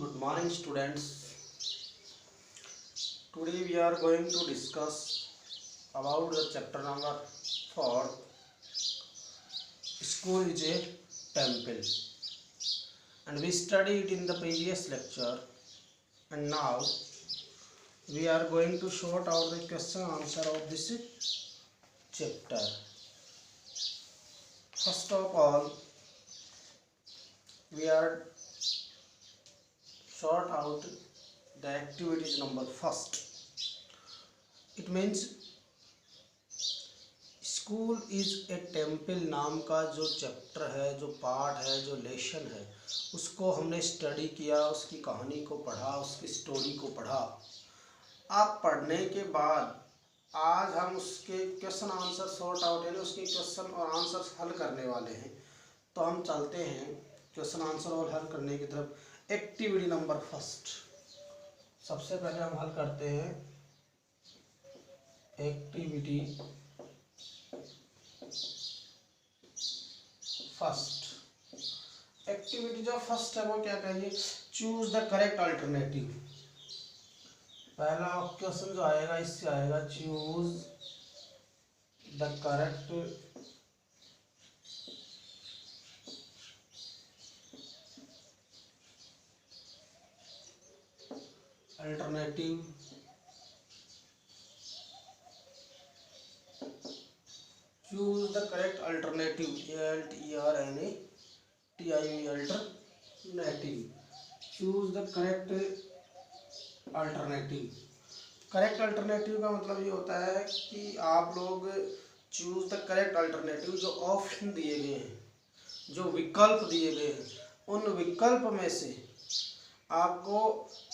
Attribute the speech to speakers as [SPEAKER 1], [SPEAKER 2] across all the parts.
[SPEAKER 1] Good morning, students. Today we are going to discuss about the chapter number 4. School is a temple, and we studied in the previous lecture, and now we are going to sort out the question answer of this chapter. First of all, we are sort out the activities number first. It means school is a temple नाम का जो chapter है, जो part है, जो lesson है, उसको हमने स्टडी किया, उसकी कहानी को पढ़ा, उसकी स्टोरी को पढ़ा। आप पढ़ने के बाद आज हम उसके क्वेश्चन आंसर सॉर्ट आउट यानी उसके क्वेश्चन और आंसर हल करने वाले हैं। तो हम चलते हैं क्वेश्चन आंसर और हल करने की तरफ। एक्टिविटी नंबर फर्स्ट, सबसे पहले हम हल करते हैं एक्टिविटी फर्स्ट। एक्टिविटी जो फर्स्ट है वो क्या कहिए, चूज द करेक्ट अल्टरनेटिव। पहला क्वेश्चन जो आएगा इससे आएगा choose the correct alternative choose the correct alternative, alternative, choose the correct alternative। Correct alternative का मतलब ये होता है कि आप लोग चूज द करेक्ट अल्टरनेटिव, जो ऑप्शन दिए गए हैं, जो विकल्प दिए गए हैं, उन विकल्प में से आपको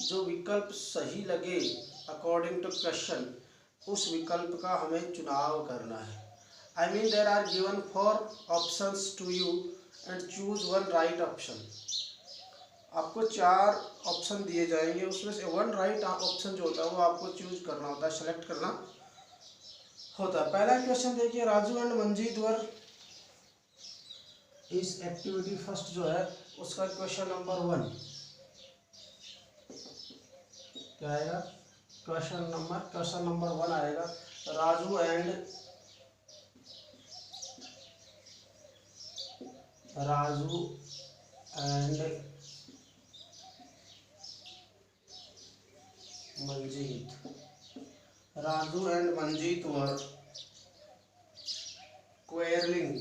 [SPEAKER 1] जो विकल्प सही लगे अकॉर्डिंग टू क्वेश्चन, उस विकल्प का हमें चुनाव करना है। I mean there are given 4 options to you and choose one right option। आपको 4 ऑप्शन दिए जाएंगे, उसमें से 1 राइट ऑप्शन जो होता है वो आपको चूज करना होता है, सेलेक्ट करना होता है। पहला क्वेश्चन देखिए, राजू एंड मंजीत वर, इस एक्टिविटी फर्स्ट जो है उसका क्वेश्चन नंबर 1 क्या आएगा, क्वेश्चन नंबर 1 आएगा, Raju and Manjit were quarreling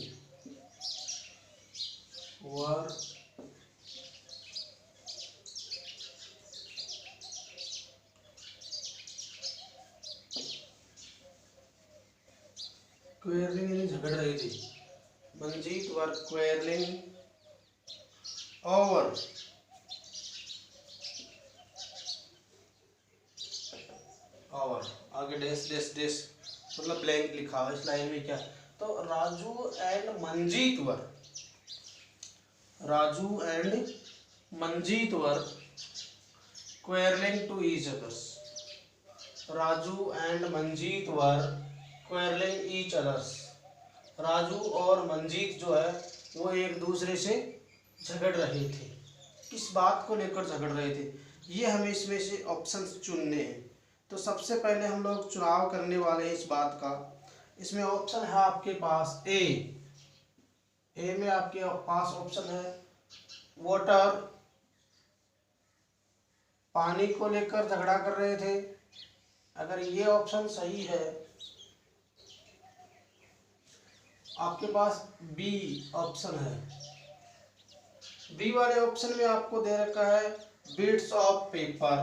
[SPEAKER 1] यानी झगड़ रही थी। मंजीत वर क्वेरलिंग ओवर आगे डेस डेस डेस मतलब ब्लैंक लिखा हुआ इस लाइन में क्या, तो Raju and Manjit were quarrelling to each others. Raju and Manjit were quarrelling each others. Raju और मंजीत जो है वो एक दूसरे से झगड़ रहे थे। किस बात को लेकर झगड़ रहे थे, ये हमें इसमें से ऑप्शन चुनने हैं। तो सबसे पहले हम लोग चुनाव करने वाले हैं इस बात का। इसमें ऑप्शन है आपके पास ए में आपके पास ऑप्शन है वाटर, पानी को लेकर झगड़ा कर रहे थे। अगर ये ऑप्शन सही है, आपके पास बी ऑप्शन है। बी वाले ऑप्शन में आपको दे रखा है bits of paper,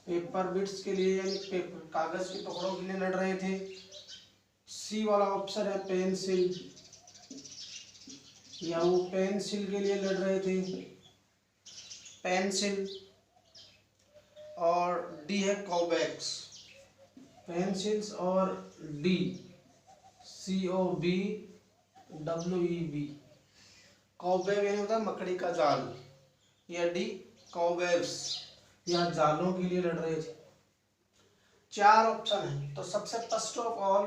[SPEAKER 1] paper bits के लिए यानी पेपर कागज के टुकड़ों के लिए लड़ रहे थे। सी वाला ऑप्शन है पेंसिल, या वो पेंसिल के लिए लड़ रहे थे, पेंसिल। और डी है कॉबैक्स, पेंसिल्स और डी COBWEB कॉबवेब यानी होता है मकड़ी का जाल, या डी कॉबवेब्स या जालों के लिए लड़ रहे थे। 4 ऑप्शन है। तो सबसे first of all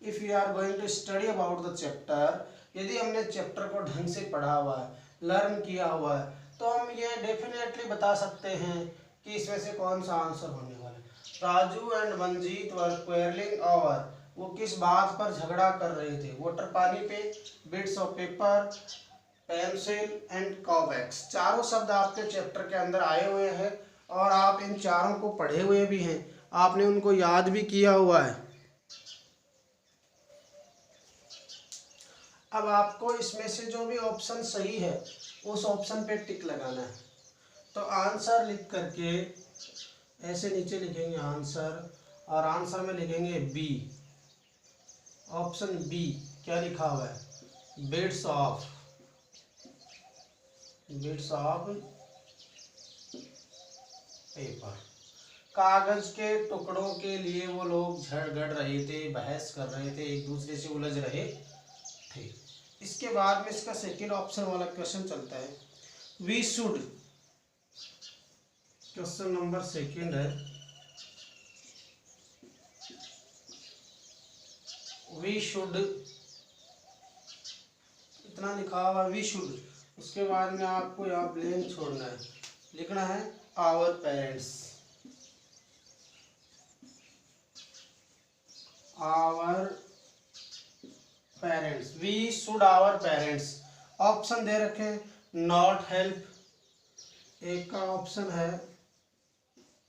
[SPEAKER 1] if we are going to study about the chapter, यदि हमने चैप्टर को ढंग से पढ़ा हुआ है, लर्न किया हुआ है, तो हम ये डेफिनेटली बता सकते हैं कि इसमें से कौन सा आंसर होने वाला है। Raju and Manjit were quarrelling over, वो किस बात पर झगड़ा कर रहे थे? वाटर पानी पे, bits of paper, pencil and कॉवैक्स। चारों शब्द आपके चैप्टर के अंदर आए हुए हैं और आप इन चारों को पढ़े हुए भी हैं, आपने उनको याद भी किया हुआ है। अब आपको इसमें से जो भी ऑप्शन सही है उस ऑप्शन पे टिक लगाना है। तो आंसर लिख करके ऐसे नीचे लिखेंगे आंसर, और आंसर में लिखेंगे बी, ऑप्शन बी। क्या लिखा हुआ है? Bits of paper. कागज के टुकड़ों के लिए वो लोग झगड़ रहे थे, बहस कर रहे थे, एक दूसरे से उलझ रहे थे। इसके बाद में इसका सेकेंड ऑप्शन वाला क्वेश्चन चलता है, we should, question number second है, वी शुड, इतना लिखा हुआ वी शुड, उसके बाद में आपको यहाँ ब्लैंक छोड़ना है, लिखना है our parents, our parents, we should our parents. Option दे रखे नॉट हेल्प, एक का ऑप्शन है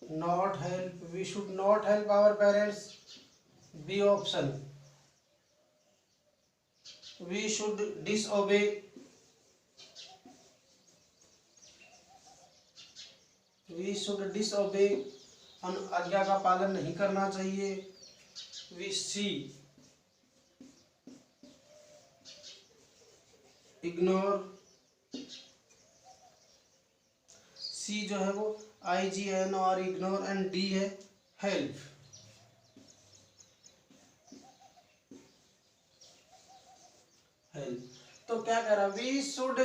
[SPEAKER 1] not help, we should not help our parents. B option, we should disobey, we should disobey, आज्ञा का पालन नहीं करना चाहिए। वी सी, इग्नोर, सी जो है वो IGN और इग्नोर, एंड डी है हेल्प। हेल्प तो क्या करा, we should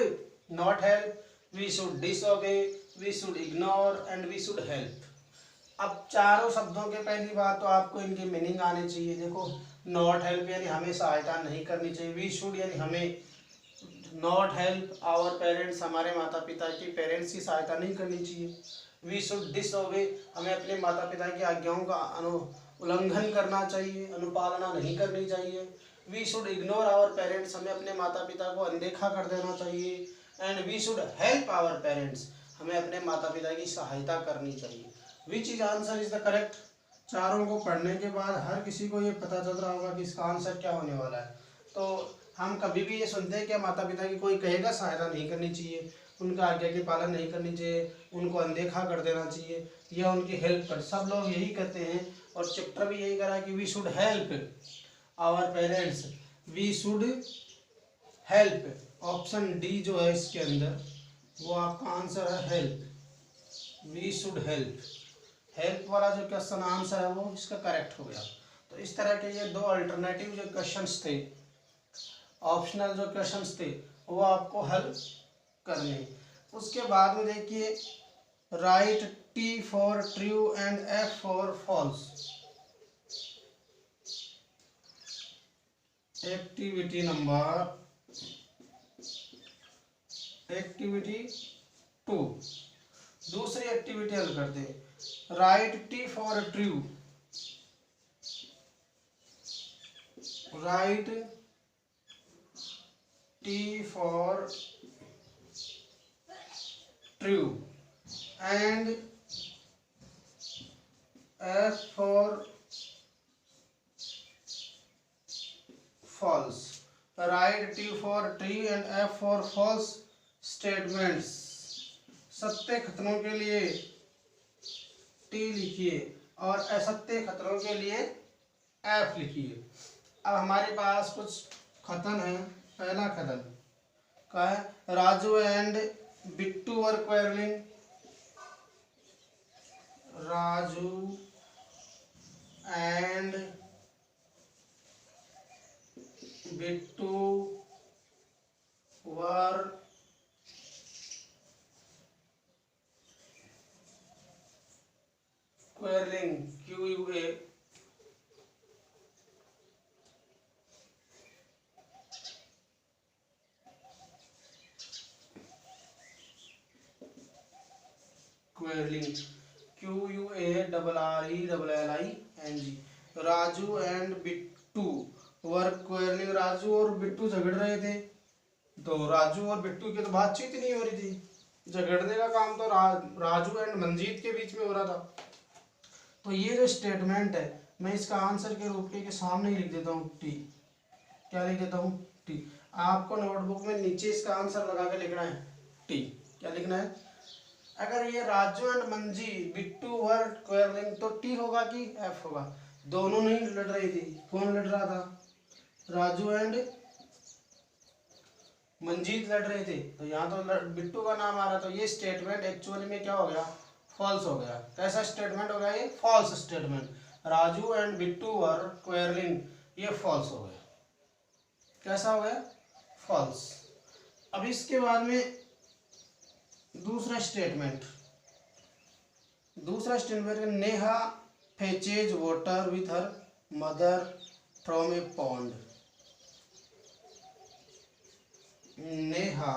[SPEAKER 1] not help, we should disobey, we should ignore and we should help. अब चारों शब्दों के पहली बात तो आपको इनकी मीनिंग आने चाहिए। देखो, नॉट हेल्प यानी हमें सहायता नहीं करनी चाहिए, वी शुड यानी हमें नॉट हेल्प आवर पेरेंट्स, हमारे माता पिता की पेरेंट्स की सहायता नहीं करनी चाहिए। वी शुड डिसओबे, हमें अपने माता पिता की आज्ञाओं का उल्लंघन करना चाहिए, अनुपालना नहीं करनी चाहिए। We should ignore our parents, हमें अपने माता पिता को अनदेखा कर देना चाहिए। And we should help our parents, हमें अपने माता पिता की सहायता करनी चाहिए। Which is answer is the correct. चारों को पढ़ने के बाद हर किसी को ये पता चल रहा होगा कि इसका आंसर क्या होने वाला है। तो हम कभी भी ये सुनते हैं कि माता पिता की कोई कहेगा सहायता नहीं करनी चाहिए, उनका आज्ञा के पालन नहीं करनी चाहिए, उनको अनदेखा कर देना चाहिए या उनकी हेल्प कर, सब लोग यही कहते हैं। और चैप्टर भी यही करा कि we should help our parents, we should help. Option D जो है इसके अंदर वो आपका आंसर है help, we should help. Help वाला जो क्वेश्चन आंसर है वो इसका करेक्ट हो गया। तो इस तरह के ये दो अल्टरनेटिव जो क्वेश्चंस थे, ऑप्शनल जो क्वेश्चंस थे, वो आपको हल करने। उसके बाद में देखिए, write T for true and F for false. Activity 2, दूसरी एक्टिविटी हल करते हैं। Write T for true, write T for true and F for false. Write T for true and F for false statements. सत्य कथनों के लिए T लिखिए और असत्य कथनों के लिए एफ लिखिए। अब हमारे पास कुछ कथन है। पहला कथन क्या है, Raju and Bittu were quarrelling, Raju and Bittu were quarrelling, QUA, quarrelling, QUARRELLING। Raju and Bittu were quarrelling, Raju और बिट्टू झगड़ रहे थे। तो राजू और बिट्टू की तो बातचीत नहीं हो रही थी, झगड़ने का काम तो राजू एंड मंजीत के बीच में हो रहा था। तो ये जो स्टेटमेंट है मैं इसका आंसर के रूप के सामने ही लिख देता हूँ टी। क्या लिख देता हूँ? टी। आपको नोटबुक में नीचे इसका आंसर लगा के लिखना है टी। क्या लिखना है? अगर ये Raju and Manji Bittu were quarrelling तो टी होगा कि एफ होगा? दोनों नहीं लड़ रही थी, कौन लड़ रहा था? राजू एंड मंजीत लड़ रहे थे। तो यहाँ तो बिट्टू का नाम आ रहा, तो ये स्टेटमेंट एक्चुअली में क्या हो गया? फॉल्स हो गया। कैसा स्टेटमेंट हो गया ये? False statement. Raju and Bittu were quarrelling, ये फॉल्स हो गया। कैसा हो गया? फॉल्स। अब इसके बाद में दूसरा statement Neha fetches water with her mother from a pond. Neha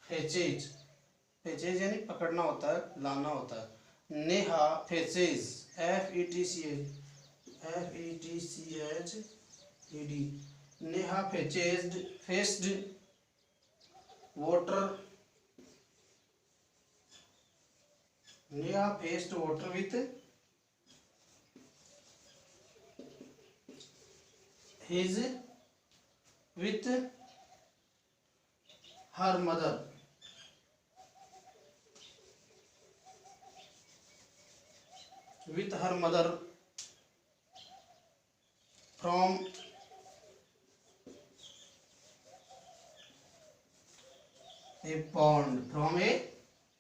[SPEAKER 1] fetches, fetches यानी पकड़ना होता है, लाना होता है। Neha fetches, FETCHED, Neha fetched water, Neha fetched water with her mother from a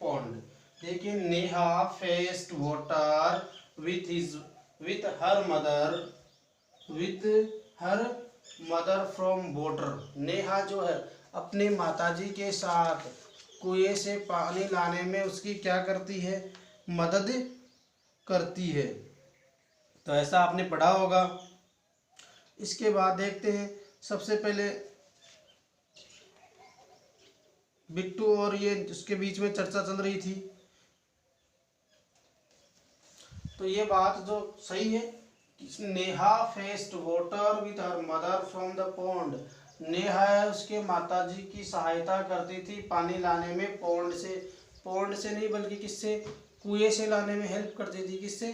[SPEAKER 1] pond. देखिए, Neha fetched water with her mother from water. Neha जो है अपनी माताजी के साथ कुएं से पानी लाने में उसकी क्या करती है? मदद करती है। तो ऐसा आपने पढ़ा होगा। इसके बाद देखते हैं, सबसे पहले बिट्टू और ये उसके बीच में चर्चा चल रही थी। तो ये बात जो सही है, Neha fetched water with her mother from the pond. Neha है उसके माताजी की सहायता करती थी पानी लाने में पॉन्ड से नहीं बल्कि किससे? कुएं से लाने में हेल्प करती थी। किससे?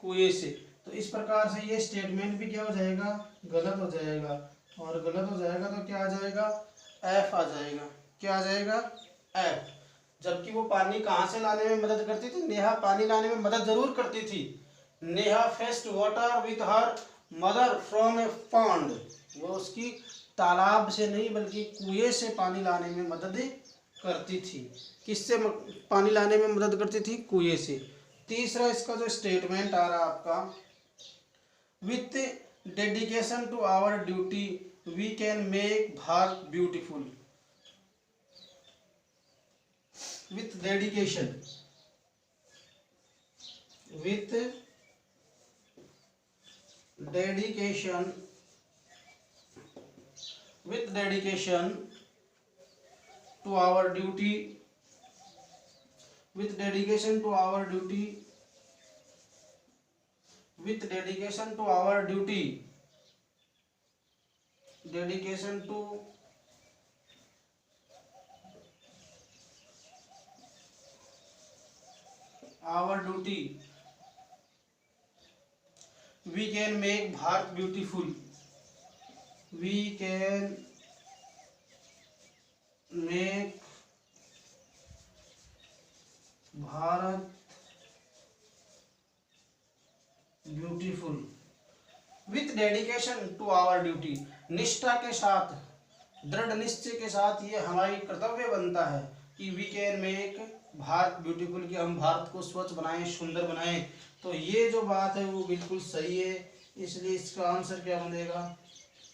[SPEAKER 1] कुएं से। तो इस प्रकार से ये स्टेटमेंट भी क्या हो जाएगा? गलत हो जाएगा। और गलत हो जाएगा तो क्या आ जाएगा? एफ आ जाएगा। क्या आ जाएगा? एफ। जबकि वो पानी कहाँ से लाने में मदद करती थी? नेहा पानी लाने में मदद जरूर करती थी। Neha fetched water with her mother from a pond, वो उसकी तालाब से नहीं बल्कि कुएं से पानी लाने में मदद करती थी। किससे पानी लाने में मदद करती थी? कुएं से। तीसरा इसका जो स्टेटमेंट आ रहा है आपका, with dedication to our duty we can make Bharat beautiful. with dedication to our duty with dedication to our duty we can make Bharat beautiful. We can make Bharat beautiful with dedication to our duty. निष्ठा के साथ, दृढ़ निश्चय के साथ ये हमारी कर्तव्य बनता है कि we can make Bharat beautiful, कि हम भारत को स्वच्छ बनाएं, सुंदर बनाएं। तो ये जो बात है वो बिल्कुल सही है, इसलिए इसका आंसर क्या बनेगा?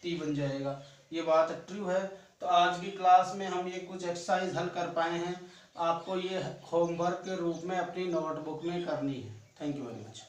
[SPEAKER 1] टी बन जाएगा। ये बात ट्रू है। तो आज की क्लास में हम ये कुछ एक्सरसाइज हल कर पाए हैं। आपको ये होमवर्क के रूप में अपनी नोटबुक में करनी है। Thank you very much.